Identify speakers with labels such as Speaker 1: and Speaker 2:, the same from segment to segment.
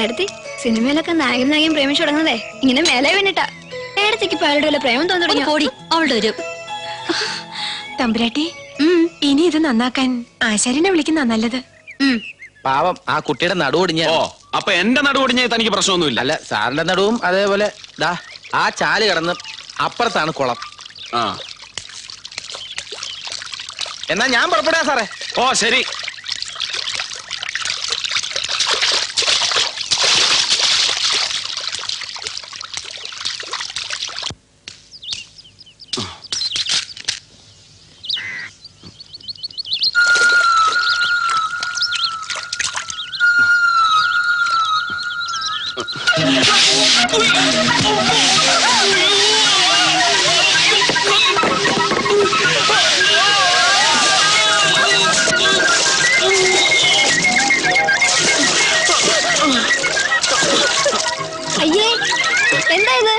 Speaker 1: എടുത്തി സിനിമയിലൊക്കെ നായകൻ നായകൻ പ്രേമിച്ചു തുടങ്ങുന്നതേ ഇങ്ങനെ മേലെ വീണിട്ടാ. ഏടത്തേക്ക് ഇപ്പൊ അയാളുടെ വല്ല പ്രേമം തോന്നി തുടങ്ങി.
Speaker 2: ഓടി അവളുടെ ഒരു
Speaker 3: തമ്പുരാട്ടി. ഇനി ഇത് നന്നാക്കാൻ ആശാരിനെ വിളിക്കുന്ന നല്ലത്.
Speaker 4: പാവം ആ കുട്ടിയുടെ നടുവൊടിഞ്ഞ.
Speaker 5: ഓ അപ്പൊ എന്റെ നടുവൊടിഞ്ഞ തനിക്ക് പ്രശ്നമൊന്നുമില്ല?
Speaker 4: അല്ല, സാറിന്റെ നടുവും അതേപോലെ ദാ ആ ചാല് കിടന്ന് അപ്പുറത്താണ് കുളം.
Speaker 5: ആ
Speaker 4: എന്നാ ഞാൻ പുറപ്പെടാ സാറേ.
Speaker 5: ഓ ശരി.
Speaker 1: അയ്യേ, എന്താ ഇത്?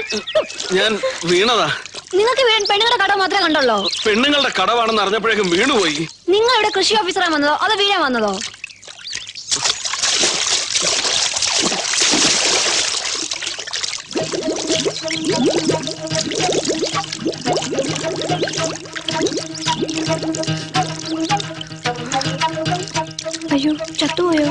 Speaker 5: ഞാൻ വീണതാ.
Speaker 1: നിങ്ങൾക്ക് പെണ്ണുങ്ങളുടെ കട മാത്രമേ കണ്ടുള്ളൂ?
Speaker 5: പെണ്ണുങ്ങളുടെ കടവാണെന്ന് അറിഞ്ഞപ്പോഴേക്കും വീണുപോയി.
Speaker 1: നിങ്ങൾ ഇവിടെ കൃഷി ഓഫീസറാൻ വന്നതോ അതോ വീഴാൻ വന്നതോ? അയ്യോ, ചത്തുപോയോ?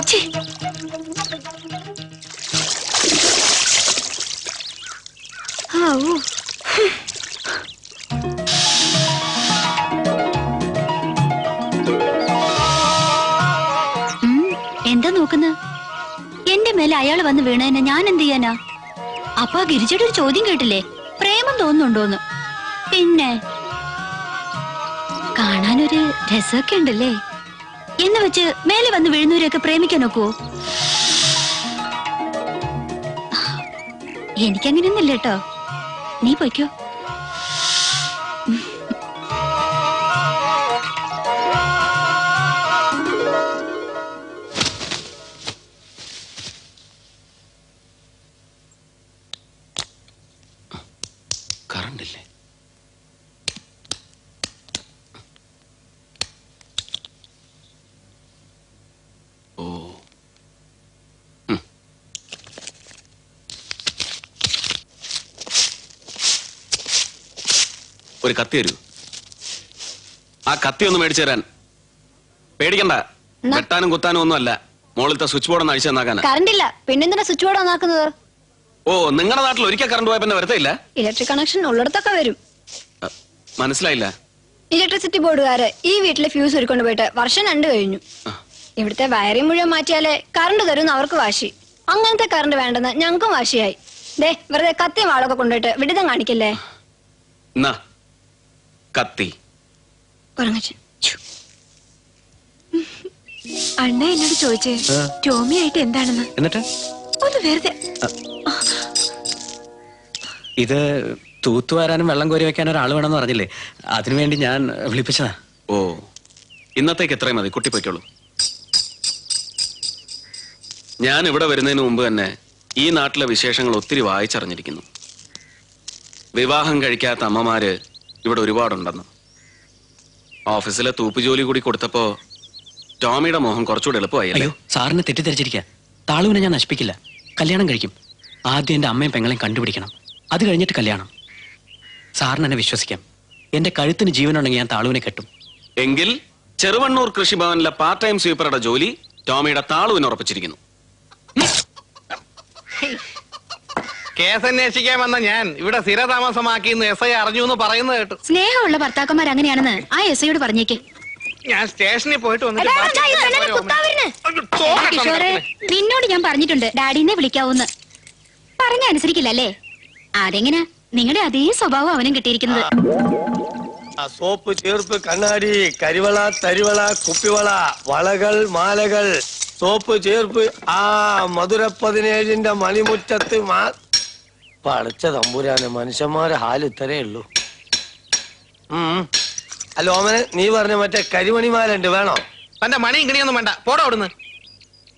Speaker 2: എന്താ നോക്കുന്ന? എന്റെ മേലെ അയാള് വന്ന് വീണതിനെ ഞാൻ എന്ത് ചെയ്യാനാ? അപ്പൊ ആ ഗിരിജയുടെ ഒരു ചോദ്യം കേട്ടില്ലേ, പ്രേമം തോന്നുന്നുണ്ടോന്ന്? പിന്നെ കാണാനൊരു രസമൊക്കെ ഉണ്ടല്ലേ. എന്ന് വെച്ച് മേലെ വന്ന് വീഴുന്നവരെയൊക്കെ പ്രേമിക്കാൻ നോക്കുവോ? എനിക്കങ്ങനെയൊന്നുമില്ല കേട്ടോ. നീ പൊയ്ക്കോ.
Speaker 5: കറണ്ടില്ലേ? ഓ ഒരു കത്തി തരൂ. ആ കത്തി ഒന്ന് മേടിച്ചു തരാൻ. പേടിക്കണ്ട, വെട്ടാനും കുത്താനും ഒന്നും അല്ല. മോളിലത്തെ സ്വിച്ച് ബോർഡ് ഒന്ന് അഴിച്ചു തന്നാക്കാനാ.
Speaker 1: കറണ്ടില്ല, പിന്നെന്തിനാ സ്വിച്ച് ബോർഡ് ഓണാക്കുന്നത്?
Speaker 5: ഓ, നിങ്ങളുടെ നാട്ടിൽ ഒരിക്കൽ കറണ്ട് പോയ പിന്നെ വരത്തില്ല?
Speaker 1: ഇലക്ട്രിക് കണക്ഷൻ ഉള്ളിടത്തൊക്കെ വരും.
Speaker 5: മനസ്സിലായില്ല.
Speaker 1: ഇലക്ട്രിസിറ്റി ബോർഡുകാര് ഈ വീട്ടിലെ ഫ്യൂസ് ഒരുക്കൊണ്ട് പോയിട്ട് വർഷം 2 കഴിഞ്ഞു. ഇവിടുത്തെ വയറിംഗ് മുഴുവൻ മാറ്റിയാലേ കറണ്ട് തരുന്ന അവർക്ക് വാശി. അങ്ങനത്തെ കറണ്ട് വേണ്ടെന്ന് ഞങ്ങൾക്കും വാശിയായി. ദേ, വെറുതെ കത്തിയും വാളൊക്കെ കൊണ്ടുപോയിട്ട് വിഡിതം കാണിക്കല്ലേ.
Speaker 5: കത്തി
Speaker 3: അണ്ണ എന്നോട് ചോദിച്ചേ ടോമി ആയിട്ട് എന്താണെന്ന്.
Speaker 6: എന്നിട്ട്
Speaker 3: ഒന്ന് വെറുതെ.
Speaker 6: ഇത് തൂത്തുവാരാനും വെള്ളം കോരി വെക്കാനും ഒരാൾ വേണമെന്ന് പറഞ്ഞില്ലേ, അതിനുവേണ്ടി ഞാൻ വിളിപ്പിച്ചതാ.
Speaker 5: ഓ, ഇന്നത്തേക്ക് എത്രയും മതി, കുട്ടി പൊയ്ക്കോളൂ. ഞാൻ ഇവിടെ വരുന്നതിന് മുമ്പ് തന്നെ ഈ നാട്ടിലെ വിശേഷങ്ങൾ ഒത്തിരി വായിച്ചറിഞ്ഞിരിക്കുന്നു. വിവാഹം കഴിക്കാത്ത അമ്മമാര് ഇവിടെ ഒരുപാടുണ്ടെന്ന്. ഓഫീസിലെ തൂപ്പ് ജോലി കൂടി കൊടുത്തപ്പോ ടോമിയുടെ മോഹം കുറച്ചുകൂടെ എളുപ്പമായി.
Speaker 6: അയ്യോ, സാറിന് തെറ്റിദ്ധരിച്ചിരിക്കുക. താളുവിനെ ഞാൻ നശിപ്പിക്കില്ല. കല്യാണം കഴിക്കും. ആദ്യം എന്റെ അമ്മയും പെങ്ങളെയും കണ്ടുപിടിക്കണം, അത് കഴിഞ്ഞിട്ട് കല്യാണം. സാറിന് എന്നെ വിശ്വസിക്കാം. എന്റെ കഴുത്തിന് ജീവനുണ്ടെങ്കിൽ ഞാൻ താളുവിനെ കെട്ടും.
Speaker 5: എങ്കിൽ ചെറുവണ്ണൂർ കൃഷിഭവനിലെ പാർട്ട് ടൈം സ്വീപ്പറുടെ ജോലി ടോമിയുടെ താളുവിന് ഉറപ്പിച്ചിരിക്കുന്നു.
Speaker 4: കേസ് അന്വേഷിക്കാൻ വന്ന ഞാൻ ഇവിടെ സ്ഥിരതാമസമാക്കി SI അറിഞ്ഞു എന്ന് പറയുന്നത് കേട്ടു.
Speaker 2: സ്നേഹമുള്ള ഭർത്താക്കന്മാർ അങ്ങനെയാണെന്ന് ആ SIയോട് പറഞ്ഞേക്ക്.
Speaker 4: ഞാൻ സ്റ്റേഷനിൽ പോയിട്ട്
Speaker 2: കിഷോറെ, നിന്നോട് ഞാൻ പറഞ്ഞിട്ടുണ്ട് ഡാഡിനെ വിളിക്കാവൂന്ന്. പറഞ്ഞ അനുസരിക്കില്ല അല്ലേ? അതെങ്ങനാ നിങ്ങളുടെ അതേ സ്വഭാവം അവനും കിട്ടിയിരിക്കുന്നത്.
Speaker 7: സോപ്പ്, ചേർപ്പ്, കണ്ണാടി, കരിവള, തരിവള, കുപ്പിവള, വളകൾ, മാലകൾ, സോപ്പ്, ചേർപ്പ്, ആ മധുര 17ന്റെ മണിമുറ്റത്ത് പടച്ച തമ്പുരാനെ, മനുഷ്യന്മാരെ ഹാല് ഇത്രേ ഉള്ളൂ. അല്ല ഓമനെ, നീ പറഞ്ഞ മറ്റേ കരിമണിമാല ഉണ്ട്, വേണോ?
Speaker 4: തന്റെ മണി ഇങ്ങനെയൊന്നും വേണ്ട, പോടാ അവിടുന്ന്.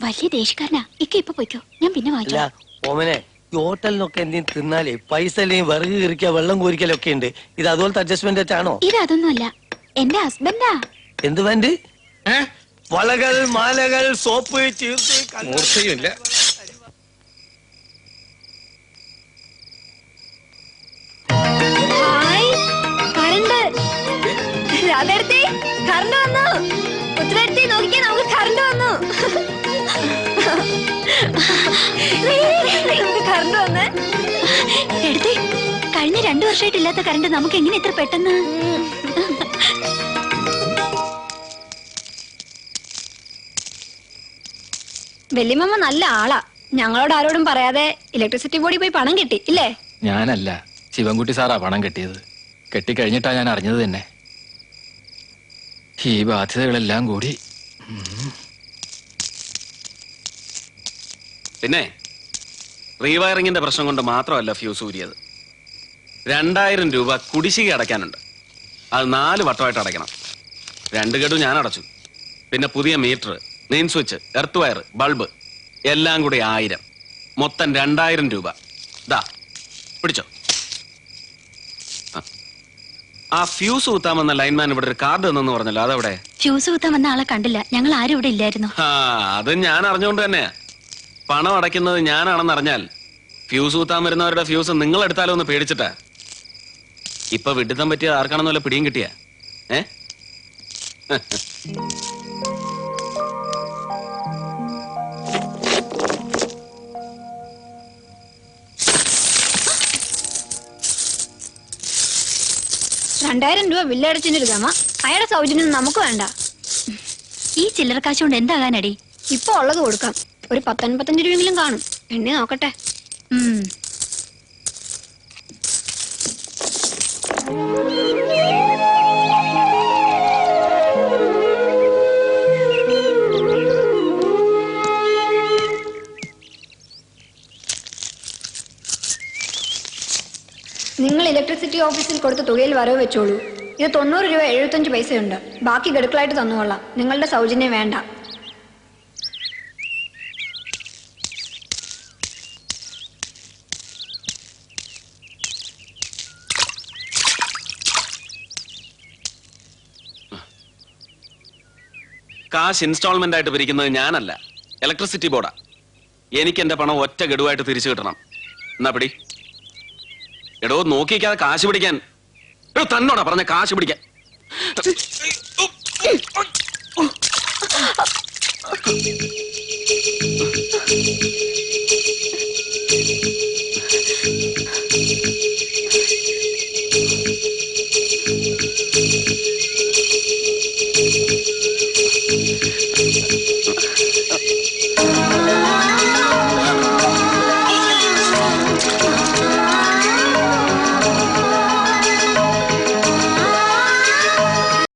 Speaker 2: വലിയ ദേഷ്യക്കാരനാ. ഇപ്പൊ പോയിക്കോ, ഞാൻ പിന്നെ
Speaker 7: അല്ല ഓമനെ, ഈ ഹോട്ടലിനൊക്കെ എന്തെങ്കിലും തിന്നാലേ പൈസ അല്ലെങ്കിൽ വിറക് കീറിക്കുക, വെള്ളം കോരിക്കലൊക്കെ ഉണ്ട്. ഇത് അതുപോലത്തെ അഡ്ജസ്റ്റ്മെന്റ് ആണോ?
Speaker 2: ഇത് അതൊന്നും അല്ല, എന്റെ ഹസ്ബൻഡാ.
Speaker 7: എന്ത് വേണ്ട? വളകൾ മാലകൾ സോപ്പ് ചീർത്ത്
Speaker 4: മൂർച്ചയുമില്ല.
Speaker 1: ഹായ് കറണ്ട് അതെടുത്തേ കറണ്ട് വന്നു ഉത്തരടുത്തി നോക്കിക്കേ നമുക്ക് കറണ്ട് വന്നു നമുക്ക് കറണ്ട് വന്നേ
Speaker 2: എടുത്തേ കഴിഞ്ഞ 2 വർഷമായിട്ടില്ലാത്ത കറണ്ട് നമുക്ക് എങ്ങനെ ഇത്ര പെട്ടെന്ന്
Speaker 1: വല്യമ്മ നല്ല ആളാ ഞങ്ങളോട് ആരോടും പറയാതെ ഇലക്ട്രിസിറ്റി ബോർഡിൽ പോയി പണം കിട്ടി ഇല്ലേ
Speaker 8: ഞാനല്ല ശിവൻകുട്ടി സാറാ പണം കെട്ടിയത്. കെട്ടിക്കഴിഞ്ഞിട്ടാ ഞാൻ അറിഞ്ഞത് തന്നെ. ഈ ബാധ്യതകളെല്ലാം കൂടി.
Speaker 5: പിന്നെ റീവയറിങ്ങിന്റെ പ്രശ്നം കൊണ്ട് മാത്രമല്ല ഫ്യൂസ് ഊരിയത്. 2000 രൂപ കുടിശ്ശിക അടയ്ക്കാനുണ്ട്. അത് 4 വട്ടമായിട്ട് അടയ്ക്കണം. 2 ഗഡു ഞാൻ അടച്ചു. പിന്നെ പുതിയ meter, main switch, earth wire, bulb എല്ലാം കൂടി 1000. മൊത്തം 2000 രൂപ. ദാ പിടിച്ചോ. ആ ഫ്യൂസ് കുത്താമെന്ന ലൈൻമാൻ ഇവിടെ ഒരു കാർഡ് തന്നെന്ന് പറഞ്ഞല്ലോ, അതെവിടെ?
Speaker 2: ഫ്യൂസ് കുത്താൻ വന്ന ആളെ കണ്ടില്ല. ഞങ്ങൾ ആരും ഇവിടെ ഇല്ലായിരുന്നു.
Speaker 5: അത് ഞാൻ അറിഞ്ഞുകൊണ്ട് തന്നെയാ. പണം അടയ്ക്കുന്നത് ഞാനാണെന്ന് അറിഞ്ഞാൽ ഫ്യൂസ് കുത്താൻ വരുന്നവരുടെ ഫ്യൂസ് നിങ്ങൾ എടുത്താലോ എന്ന് പേടിച്ചിട്ടാ. ഇപ്പൊ വിഡിത്തം പറ്റിയ ആർക്കാണെന്ന് വല്ല പിടിയും കിട്ടിയ ഏ?
Speaker 1: $2000 ബില്ലടച്ചിട്ട് ഗമ അയാളുടെ സൗജന്യം നമുക്ക് വേണ്ട.
Speaker 2: ഈ ചില്ലറ കാശ് കൊണ്ട് എന്താകാനടി?
Speaker 1: ഇപ്പൊ ഉള്ളത് കൊടുക്കാം. ഒരു 10-55 രൂപയെങ്കിലും കാണും. എണ്ണി നോക്കട്ടെ. നിങ്ങൾ ഇലക്ട്രിസിറ്റി ഓഫീസിൽ കൊടുത്ത തുകയിൽ വരവ് വെച്ചോളൂ. ഇത് 90 രൂപ 75 പൈസയുണ്ട്. ബാക്കി ഗഡുക്കളായിട്ട് തന്നുകൊള്ളാം. നിങ്ങളുടെ സൗജന്യം വേണ്ട.
Speaker 5: കാശ് ഇൻസ്റ്റാൾമെന്റ് ആയിട്ട് പിരിക്കുന്നത് ഞാനല്ല, ഇലക്ട്രിസിറ്റി ബോർഡാ. എനിക്ക് എന്റെ പണം ഒറ്റ ഗഡുവായിട്ട് തിരിച്ചു കിട്ടണം. എന്നാ പിടി. എടോ നോക്കിക്കാതെ കാശ് പിടിക്കാൻ. എടോ തന്നോടാ പറഞ്ഞ കാശ് പിടിക്കാൻ.